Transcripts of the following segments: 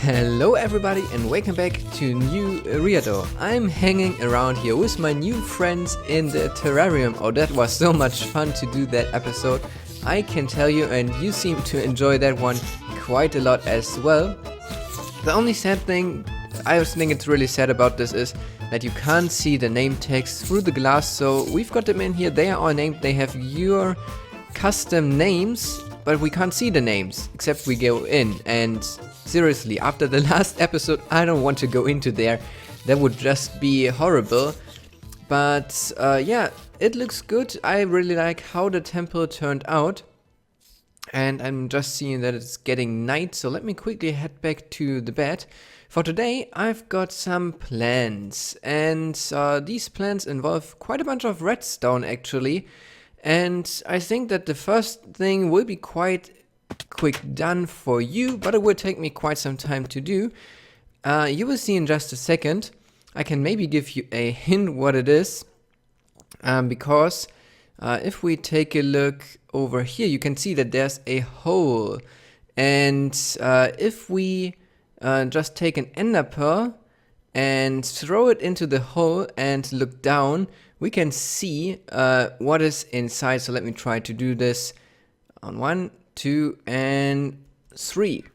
Hello everybody and welcome back to new Eriador. I'm hanging around here with my new friends in the terrarium. Oh, that was so much fun to do that episode, I can tell you, and you seem to enjoy that one quite a lot as well. The only sad thing, I think it's really sad about this, is that you can't see the name tags through the glass. So we've got them in here, they are all named, they have your custom names, but we can't see the names except we go in. And seriously, after the last episode, I don't want to go into there. That would just be horrible. But yeah, it looks good. I really like how the temple turned out. And I'm just seeing that it's getting night, so let me quickly head back to the bed. For today, I've got some plans, and these plans involve quite a bunch of redstone actually. And I think that the first thing will be quite quick done for you, but it will take me quite some time to do. You will see in just a second. I can maybe give you a hint what it is, because if we take a look over here, you can see that there's a hole. And if we just take an ender pearl and throw it into the hole and look down, we can see what is inside. So let me try to do this on 1, 2, and 3.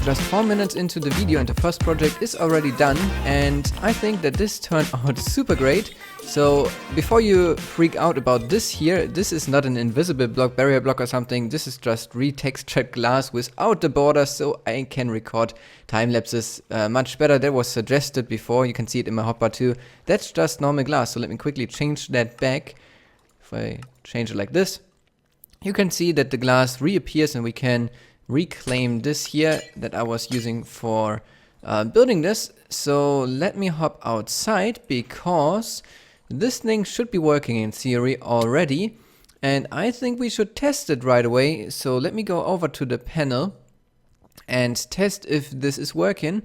Just 4 minutes into the video and the first project is already done, and I think that this turned out super great. So before you freak out about this here, this is not an invisible block, barrier block or something. This is just retextured glass without the border, so I can record time lapses much better. That was suggested before, you can see it in my hotbar too. That's just normal glass, so let me quickly change that back. If I change it like this, you can see that the glass reappears and we can reclaim this here that I was using for building this. So let me hop outside, because this thing should be working in theory already, and I think we should test it right away. So let me go over to the panel and test if this is working.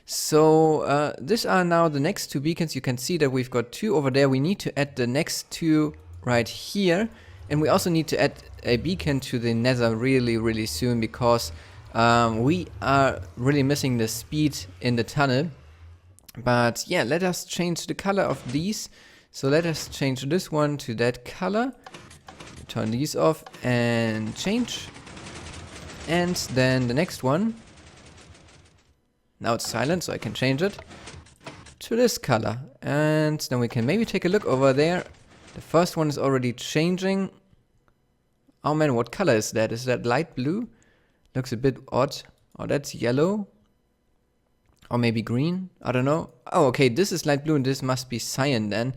So these are now the next 2 beacons. You can see that we've got 2 over there. We need to add the next 2 right here. And we also need to add a beacon to the nether really soon, because we are really missing the speed in the tunnel. But yeah, let us change the color of these. So let us change this one to that color. Turn these off and change. And then the next one. Now it's silent, so I can change it to this color. And then we can maybe take a look over there. The first one is already changing. Oh man, what color is that? Is that light blue? Looks a bit odd. Oh, that's yellow. Or maybe green? I don't know. Oh, okay, this is light blue and this must be cyan then.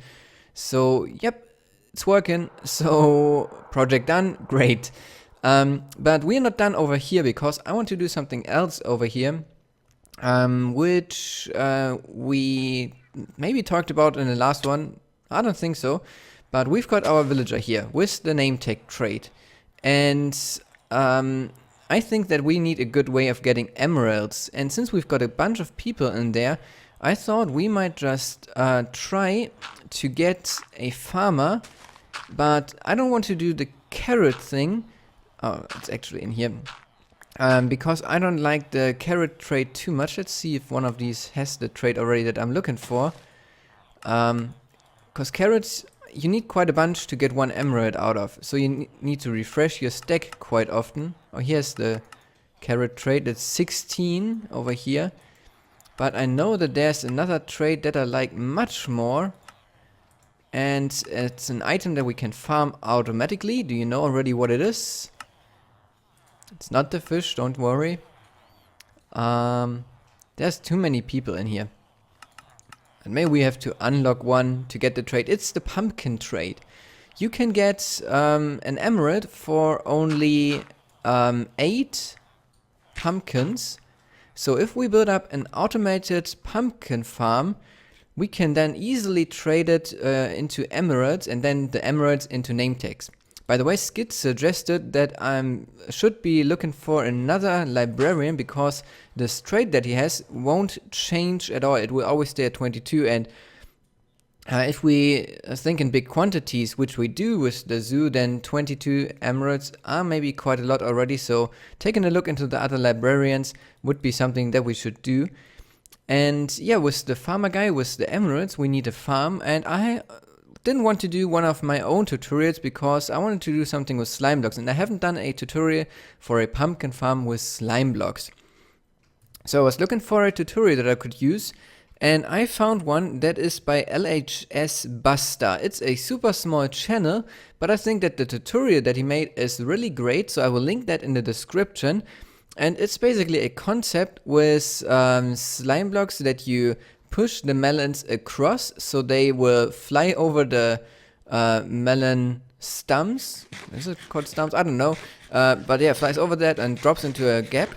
So, yep, it's working. So, project done. Great. But we're not done over here because I want to do something else over here. which we maybe talked about in the last one. I don't think so. But we've got our villager here with the name tag trait. And I think that we need a good way of getting emeralds. And since we've got a bunch of people in there, I thought we might just try to get a farmer. But I don't want to do the carrot thing. Oh, it's actually in here. Because I don't like the carrot trait too much. Let's see if one of these has the trait already that I'm looking for. Because carrots, you need quite a bunch to get one emerald out of. So you need to refresh your stack quite often. Oh, here's the carrot trait. It's 16 over here. But I know that there's another trait that I like much more. And it's an item that we can farm automatically. Do you know already what it is? It's not the fish, don't worry. There's too many people in here. And maybe we have to unlock one to get the trait. It's the pumpkin trait. You can get an emerald for only 8 pumpkins. So if we build up an automated pumpkin farm, we can then easily trade it into emeralds and then the emeralds into name tags. By the way, Skid suggested that I should be looking for another librarian because the trait that he has won't change at all. It will always stay at 22, and if we think in big quantities, which we do with the zoo, then 22 emeralds are maybe quite a lot already. So taking a look into the other librarians would be something that we should do. And yeah, with the farmer guy, with the emeralds, we need a farm, and I didn't want to do one of my own tutorials because I wanted to do something with slime blocks, and I haven't done a tutorial for a pumpkin farm with slime blocks. So I was looking for a tutorial that I could use, and I found one that is by LHS Buster. It's a super small channel, but I think that the tutorial that he made is really great, so I will link that in the description. And it's basically a concept with slime blocks that you push the melons across so they will fly over the melon stumps. Is it called stumps? I don't know. But yeah, flies over that and drops into a gap.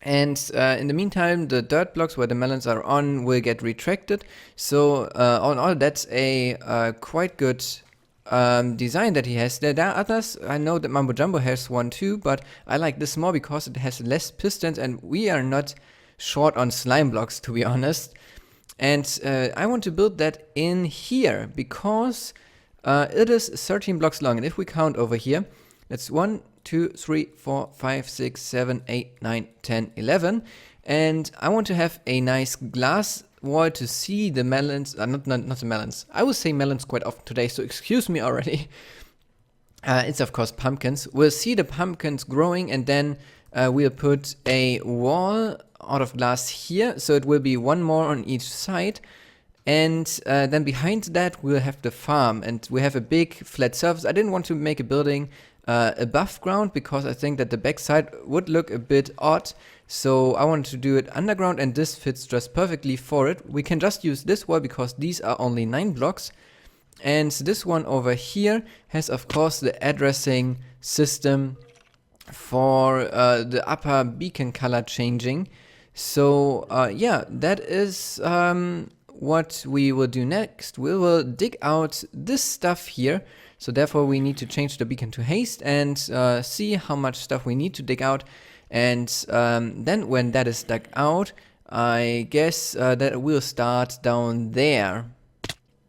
And in the meantime, the dirt blocks where the melons are on will get retracted. So all in all, that's a quite good design that he has. There are others. I know that Mambo Jumbo has one too, but I like this more because it has less pistons and we are not short on slime blocks, to be honest. And I want to build that in here because it is 13 blocks long. And if we count over here, it's 1, 2, 3, 4, 5, 6, 7, 8, 9, 10, 11. And I want to have a nice glass wall to see the melons. Not the melons. I will say melons quite often today, so excuse me already. It's of course pumpkins. We'll see the pumpkins growing, and then we'll put a wall out of glass here, so it will be one more on each side. And then behind that we'll have the farm, and we have a big flat surface. I didn't want to make a building above ground because I think that the backside would look a bit odd. So I wanted to do it underground, and this fits just perfectly for it. We can just use this wall because these are only 9 blocks. And this one over here has of course the addressing system for the upper beacon color changing. So yeah, that is what we will do next. We will dig out this stuff here. So therefore we need to change the beacon to haste and see how much stuff we need to dig out. And then when that is dug out, I guess that we'll start down there.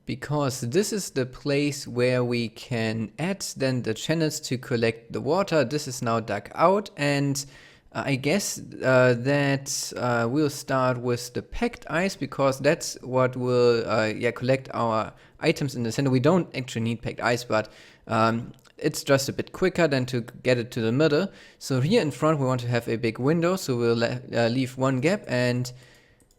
Because this is the place where we can add then the channels to collect the water. This is now dug out, and I guess that we'll start with the packed ice because that's what will collect our items in the center. We don't actually need packed ice, but it's just a bit quicker than to get it to the middle. So here in front we want to have a big window, so we'll leave one gap, and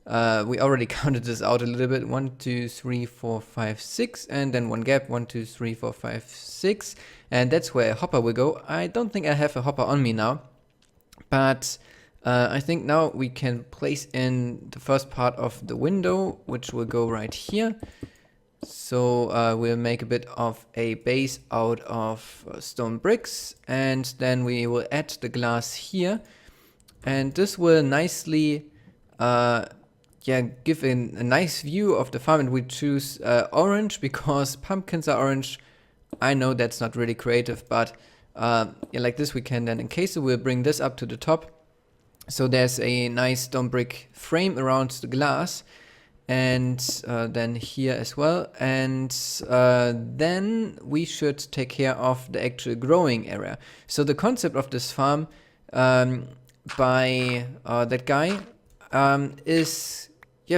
we already counted this out a little bit. 1, 2, 3, 4, 5, 6, and then one gap. 1, 2, 3, 4, 5, 6, and that's where a hopper will go. I don't think I have a hopper on me now, but I think now we can place in the first part of the window, which will go right here. So we'll make a bit of a base out of stone bricks, and then we will add the glass here, and this will nicely yeah, give a nice view of the farm, and we choose orange because pumpkins are orange. I know that's not really creative, but yeah, like this we can then encase it. We'll bring this up to the top. So there's a nice stone brick frame around the glass, and then here as well. And then we should take care of the actual growing area. So the concept of this farm by that guy is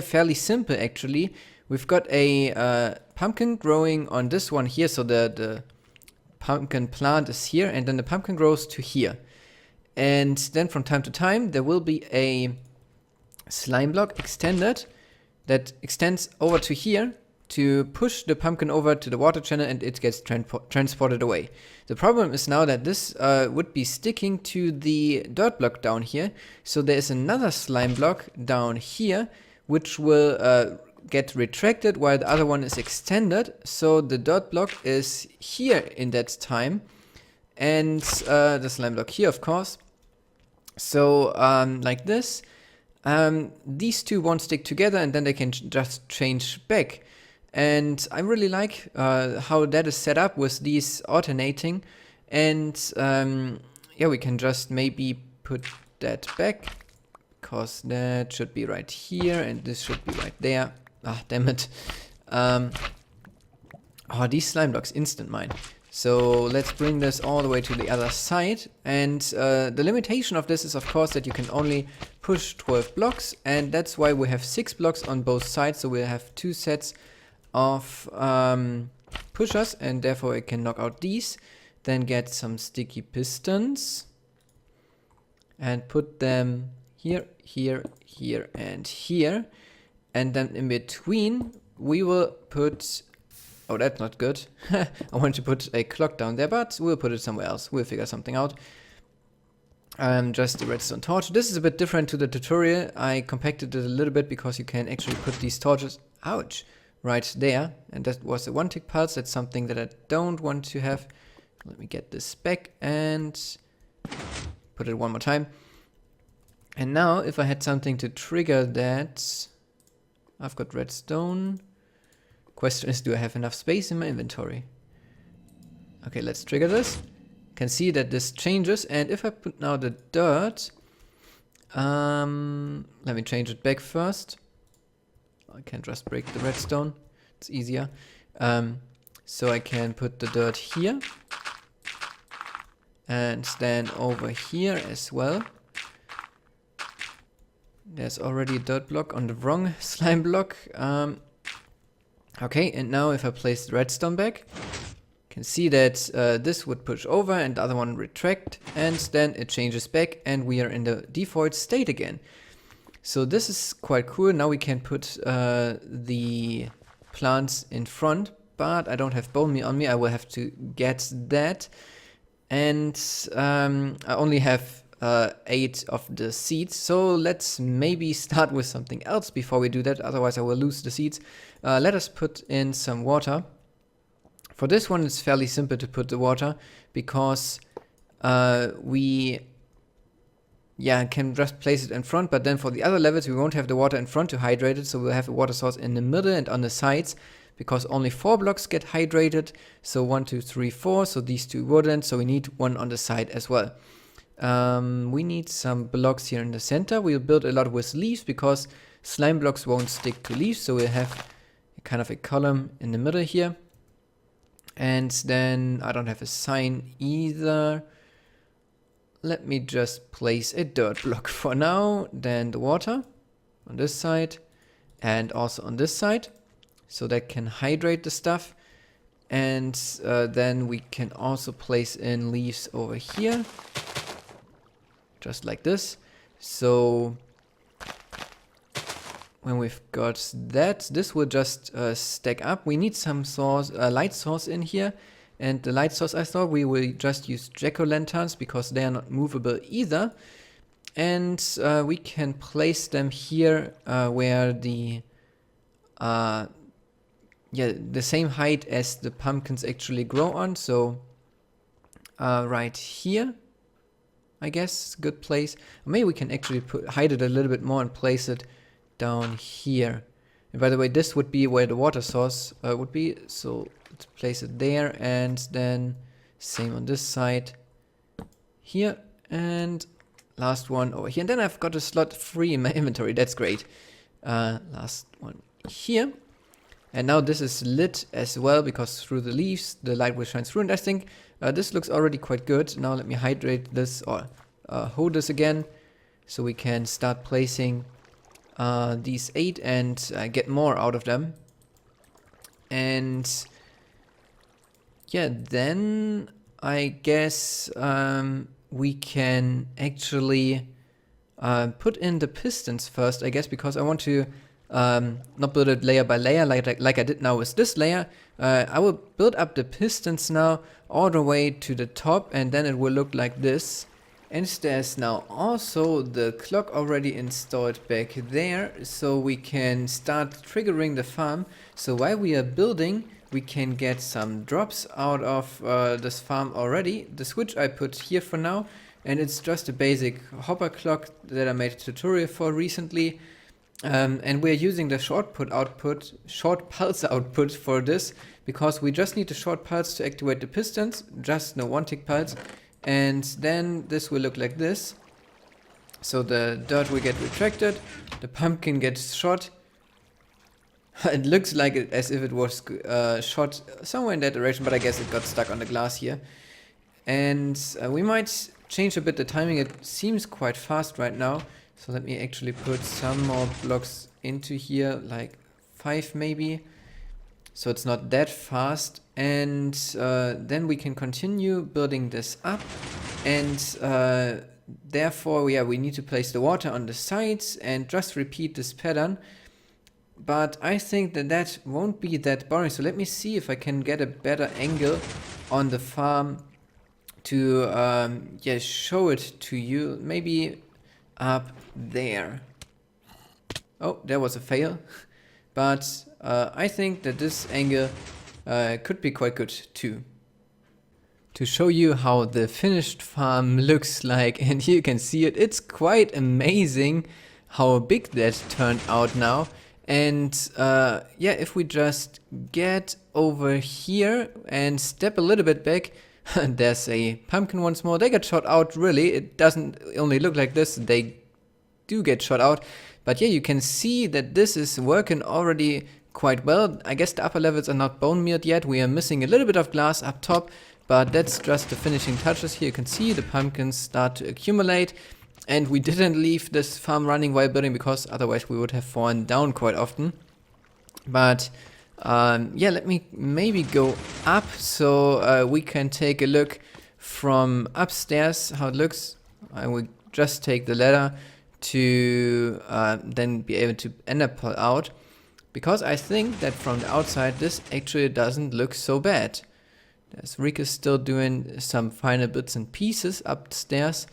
fairly simple actually. We've got a pumpkin growing on this one here, so the pumpkin plant is here, and then the pumpkin grows to here. And then from time to time there will be a slime block extended that extends over to here to push the pumpkin over to the water channel, and it gets transported away. The problem is now that this would be sticking to the dirt block down here, so there is another slime block down here which will get retracted while the other one is extended. So the dirt block is here in that time, and the slime block here, of course. So like this, these two won't stick together, and then they can just change back. And I really like how that is set up with these alternating. And yeah, we can just maybe put that back, because that should be right here and this should be right there. Ah, damn it. Oh, these slime blocks instant mine. So let's bring this all the way to the other side. And the limitation of this is, of course, that you can only push 12 blocks. And that's why we have 6 blocks on both sides. So we'll have 2 sets of pushers, and therefore I can knock out these. Then get some sticky pistons and put them here, here, here, and here. And then in between we will put... Oh, that's not good. I want to put a clock down there, but we'll put it somewhere else. We'll figure something out. Just a redstone torch. This is a bit different to the tutorial. I compacted it a little bit because you can actually put these torches, ouch, right there. And that was a 1-tick pulse. That's something that I don't want to have. Let me get this back and put it one more time. And now if I had something to trigger that, I've got redstone. Question is, do I have enough space in my inventory? Okay, let's trigger this. Can see that this changes, and if I put now the dirt, let me change it back first. I can just break the redstone, it's easier. So I can put the dirt here, and then over here as well. There's already a dirt block on the wrong slime block. Okay, and now if I place the redstone back, you can see that this would push over and the other one retract, and then it changes back and we are in the default state again. So this is quite cool. Now we can put the plants in front, but I don't have bone meal on me. I will have to get that. And I only have 8 of the seeds, so let's maybe start with something else before we do that, otherwise I will lose the seeds. Let us put in some water. For this one it's fairly simple to put the water, because we can just place it in front, but then for the other levels we won't have the water in front to hydrate it, so we'll have a water source in the middle and on the sides, because only 4 blocks get hydrated. So 1, 2, 3, 4, so these 2 wouldn't, so we need one on the side as well. We need some blocks here in the center. We'll build a lot with leaves, because slime blocks won't stick to leaves, so we'll have kind of a column in the middle here. And then I don't have a sign either. Let me just place a dirt block for now, then the water on this side and also on this side, so that can hydrate the stuff. And then we can also place in leaves over here, just like this. So when we've got that, this will just stack up. We need some source, light source in here, and the light source, I thought we will just use jack-o'-lanterns because they are not movable either. And we can place them here where the same height as the pumpkins actually grow on. So right here. I guess. Good place. Maybe we can actually hide it a little bit more and place it down here. And by the way, this would be where the water source would be. So let's place it there, and then same on this side. Here, and last one over here. And then I've got a slot free in my inventory. That's great. Last one here. And now this is lit as well, because through the leaves the light will shine through. And I think this looks already quite good. Now let me hydrate this, or hold this again, so we can start placing these 8 and get more out of them. And yeah, then I guess we can actually put in the pistons first, I guess, because I want to not build it layer by layer like I did now with this layer. I will build up the pistons now all the way to the top, and then it will look like this. And there's now also the clock already installed back there, so we can start triggering the farm. So while we are building, we can get some drops out of this farm already. The switch I put here for now, and it's just a basic hopper clock that I made a tutorial for recently. And we're using the short pulse output for this, because we just need the short pulse to activate the pistons, just no 1-tick pulse. And then this will look like this. So the dirt will get retracted, the pumpkin gets shot. It looks like it as if it was shot somewhere in that direction, but I guess it got stuck on the glass here. And we might change a bit the timing. It seems quite fast right now. So let me actually put some more blocks into here, like 5 maybe. So it's not that fast. And then we can continue building this up. And therefore, yeah, we need to place the water on the sides and just repeat this pattern. But I think that that won't be that boring. So let me see if I can get a better angle on the farm to yeah, show it to you. Maybe up there. Oh, there was a fail. But I think that this angle could be quite good too. To show you how the finished farm looks like, and you can see it, it's quite amazing how big that turned out now. And yeah, if we just get over here and step a little bit back, there's a pumpkin once more. They got shot out, really. It doesn't only look like this, they do get shot out. But yeah, you can see that this is working already quite well. I guess the upper levels are not bone mealed yet. We are missing a little bit of glass up top, but that's just the finishing touches. Here you can see the pumpkins start to accumulate. And we didn't leave this farm running while building, because otherwise we would have fallen down quite often. But yeah, let me maybe go up so we can take a look from upstairs how it looks. I will just take the ladder to then be able to ender pearl out, because I think that from the outside this actually doesn't look so bad. There's Rick is still doing some final bits and pieces upstairs.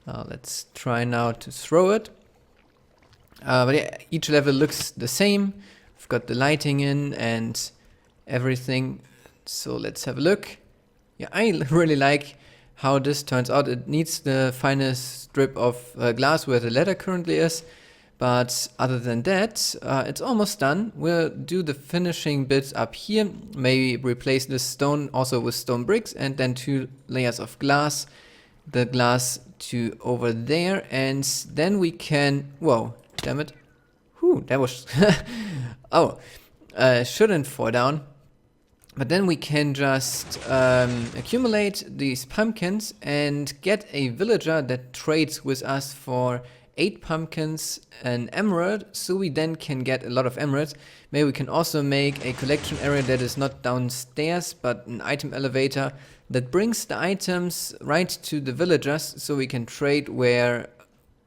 Let's try now to throw it. But yeah, each level looks the same. We've got the lighting in and everything. So let's have a look. Yeah, I really like how this turns out. It needs the final strip of glass where the ladder currently is. But other than that, it's almost done. We'll do the finishing bits up here. Maybe replace this stone also with stone bricks, and then 2 layers of glass. The glass to over there, and then we can, whoa, damn it. Whew, that was, oh, shouldn't fall down. But then we can just accumulate these pumpkins and get a villager that trades with us for 8 pumpkins and emerald, so we then can get a lot of emeralds. Maybe we can also make a collection area that is not downstairs, but an item elevator that brings the items right to the villagers, so we can trade where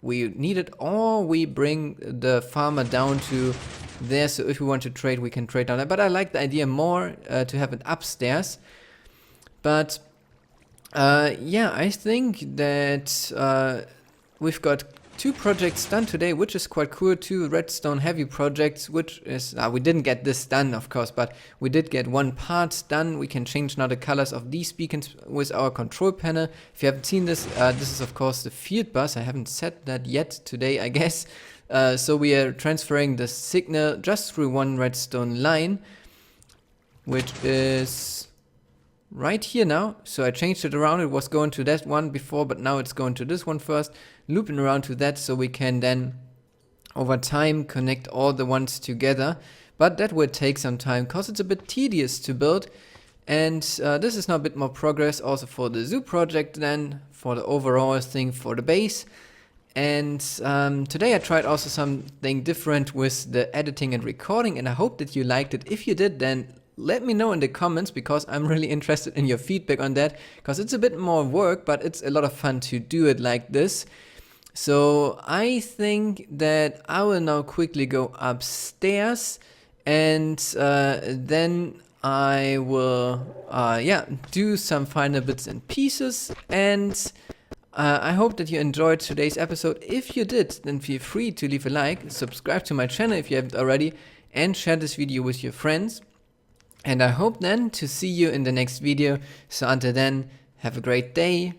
we need it, or we bring the farmer down to there, so if we want to trade, we can trade down there. But I like the idea more to have it upstairs. But yeah, I think that we've got 2 projects done today, which is quite cool. 2 redstone heavy projects, which is, we didn't get this done of course, but we did get 1 part done. We can change now the colors of these beacons with our control panel. If you haven't seen this, this is of course the field bus. I haven't set that yet today, I guess. So we are transferring the signal just through 1 redstone line, which is right here now. So I changed it around. It was going to that one before, but now it's going to this one first, looping around to that, so we can then over time connect all the ones together. But that will take some time because it's a bit tedious to build. And this is now a bit more progress also for the zoo project than for the overall thing for the base. And today I tried also something different with the editing and recording, and I hope that you liked it. If you did, then let me know in the comments, because I'm really interested in your feedback on that, because it's a bit more work, but it's a lot of fun to do it like this. So I think that I will now quickly go upstairs, and then I will do some final bits and pieces. And I hope that you enjoyed today's episode. If you did, then feel free to leave a like, subscribe to my channel if you haven't already, and share this video with your friends. And I hope then to see you in the next video. So until then, have a great day.